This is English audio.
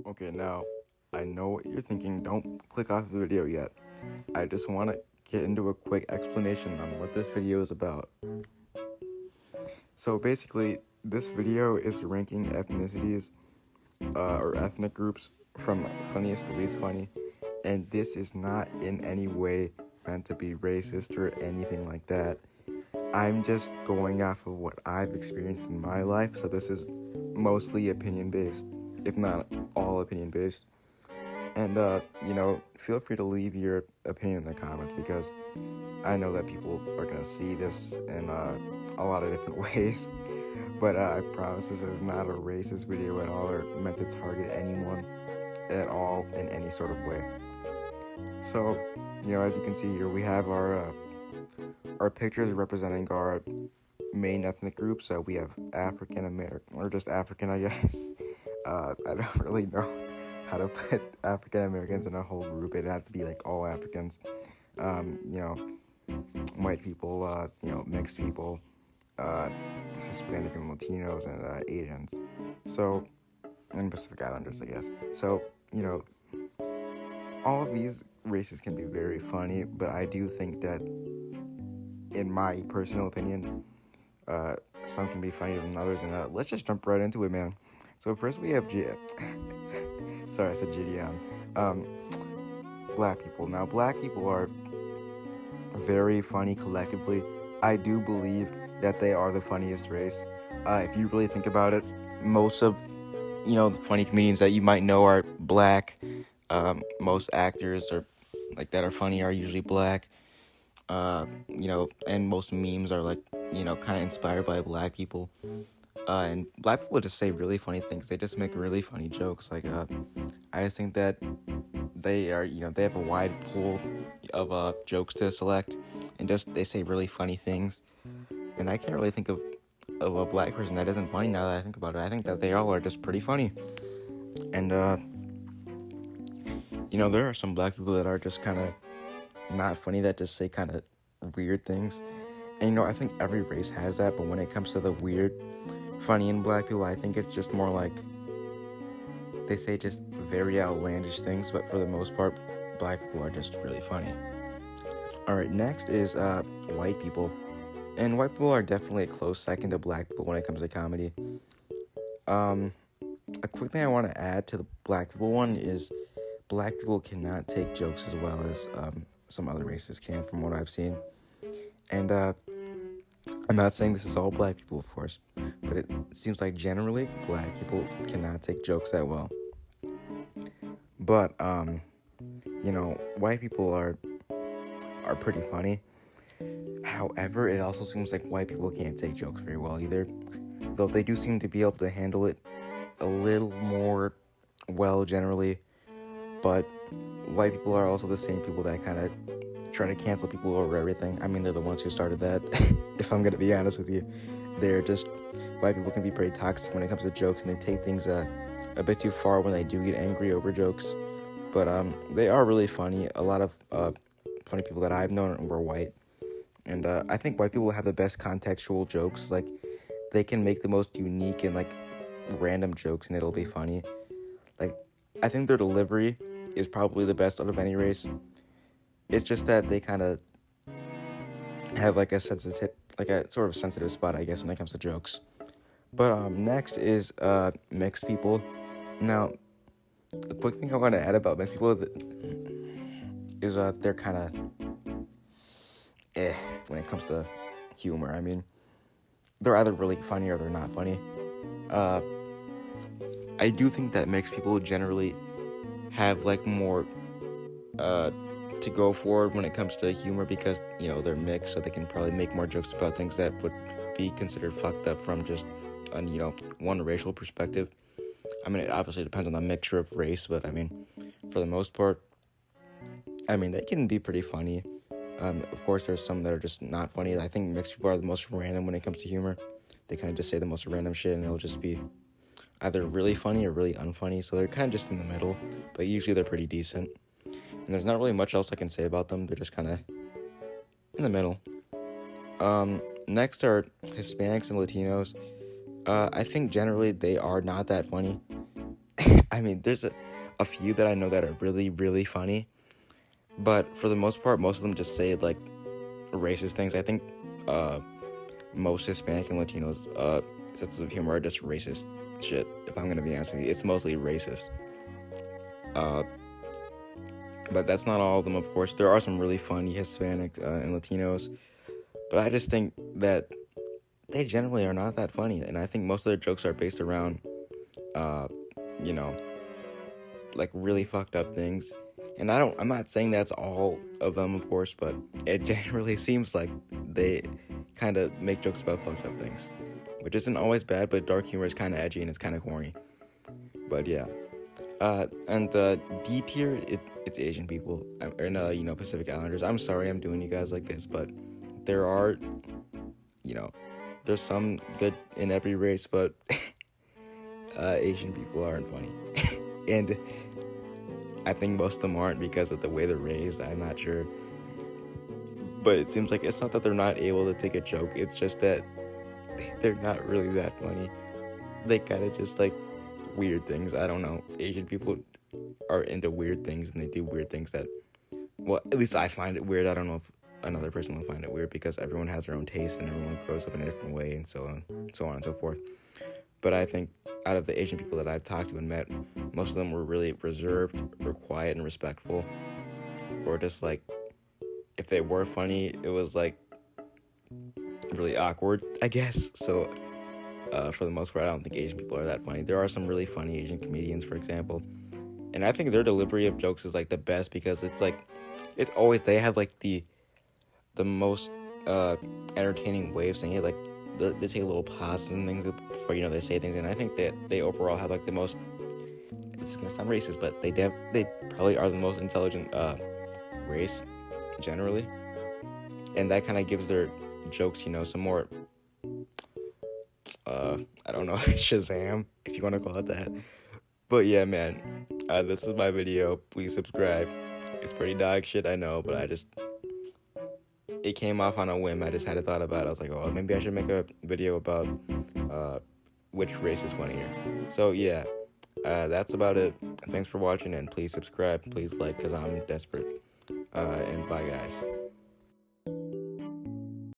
Okay, now, I know what you're thinking. Don't click off the video yet. I just want to get into a quick explanation on what this video is about. So basically, this video is ranking ethnicities or ethnic groups from funniest to least funny, and this is not in any way meant to be racist or anything like that. I'm just going off of what I've experienced in my life, so this is mostly opinion based, if not all opinion based. And, feel free to leave your opinion in the comments because I know that people are going to see this in a lot of different ways. But I promise this is not a racist video at all or meant to target anyone at all in any sort of way. So, as you can see here, we have our pictures representing our main ethnic groups. So we have African American, or just African, I guess. I don't really know how to put African Americans in a whole group. It'd have to be like all Africans. White people, mixed people, Hispanic and Latinos and Asians. So, and Pacific Islanders, I guess. So, all of these races can be very funny, but I do think that, in my personal opinion, some can be funnier than others. And let's just jump right into it, man. So first we have sorry, I said Gideon. Black people. Now, black people are very funny collectively. I do believe that they are the funniest race. If you really think about it, most of the funny comedians that you might know are black. Most actors that are funny are usually black. And most memes are kind of inspired by black people. And black people just say really funny things. They just make really funny jokes. I just think that they have a wide pool of jokes to select, and they say really funny things. And I can't really think of a black person that isn't funny now that I think about it. I think that they all are just pretty funny. And there are some black people that are just kind of not funny, that just say kind of weird things. And I think every race has that, but when it comes to the weird funny in black people, I think it's just more like they say just very outlandish things, but for the most part, black people are just really funny. Alright, next is white people. And white people are definitely a close second to black people when it comes to comedy. A quick thing I want to add to the black people one is black people cannot take jokes as well as some other races can, from what I've seen. And I'm not saying this is all black people, of course, but it seems like generally black people cannot take jokes that well. But white people are pretty funny. However, it also seems like white people can't take jokes very well either, though they do seem to be able to handle it a little more well generally. But white people are also the same people that kind of try to cancel people over everything. I mean, they're the ones who started that, if I'm going to be honest with you. White people can be pretty toxic when it comes to jokes, and they take things a bit too far when they do get angry over jokes. But they are really funny. A lot of funny people that I've known were white. And I think white people have the best contextual jokes. They can make the most unique and random jokes, and it'll be funny. I think their delivery is probably the best out of any race. It's just that they kind of have a sort of sensitive spot, I guess, when it comes to jokes. But next is mixed people. Now, a quick thing I want to add about mixed people is they're kind of when it comes to humor. I mean, they're either really funny or they're not funny. I do think that mixed people generally have more to go for when it comes to humor because they're mixed, so they can probably make more jokes about things that would be considered fucked up from just one racial perspective. I mean, it obviously depends on the mixture of race, but I mean, for the most part, I mean, they can be pretty funny. Of course, there's some that are just not funny. I think mixed people are the most random when it comes to humor. They kind of just say the most random shit, and it'll just be either really funny or really unfunny. So they're kind of just in the middle, but usually they're pretty decent. And there's not really much else I can say about them. They're just kind of in the middle. Next are Hispanics and Latinos. I think generally they are not that funny. I mean, there's a few that I know that are really, really funny, but for the most part, most of them just say like racist things. I think most Hispanic and Latinos senses of humor are just racist shit. If I'm gonna be honest with you, it's mostly racist. But that's not all of them, of course. There are some really funny Hispanic and Latinos, but I just think that they generally are not that funny, and I think most of their jokes are based around, you know, like really fucked up things. And I'm not saying that's all of them, of course, but it generally seems like they kind of make jokes about fucked up things, which isn't always bad, but dark humor is kind of edgy and it's kind of corny. But yeah. And D tier, it's Asian people and Pacific Islanders. I'm sorry I'm doing you guys like this, but there are, there's some good in every race, but Asian people aren't funny, and I think most of them aren't because of the way they're raised. I'm not sure, but it seems like it's not that they're not able to take a joke. It's just that they're not really that funny. They kind of just like weird things. I don't know. Asian people are into weird things and they do weird things that, well, at least I find it weird. I don't know if another person will find it weird because everyone has their own taste and everyone grows up in a different way and so on and so forth. But I think out of the Asian people that I've talked to and met, most of them were really reserved or quiet and respectful, or just like if they were funny, it was like really awkward, I guess. So for the most part, I don't think Asian people are that funny. There are some really funny Asian comedians, for example, and I think their delivery of jokes is like the best because it's like they have like the most entertaining way of saying it. Like they take little pauses and things before they say things, and I think that they overall have like the most. It's gonna sound racist, but they probably are the most intelligent race generally, and that kind of gives their jokes some more. I don't know, Shazam, if you want to call it that. But yeah, man, this is my video. Please subscribe. It's pretty dog shit, I know, but it came off on a whim. I just had a thought about it. I was like, oh, maybe I should make a video about which race is funnier. So yeah, that's about it. Thanks for watching, and please subscribe. Please like, because I'm desperate. And bye, guys.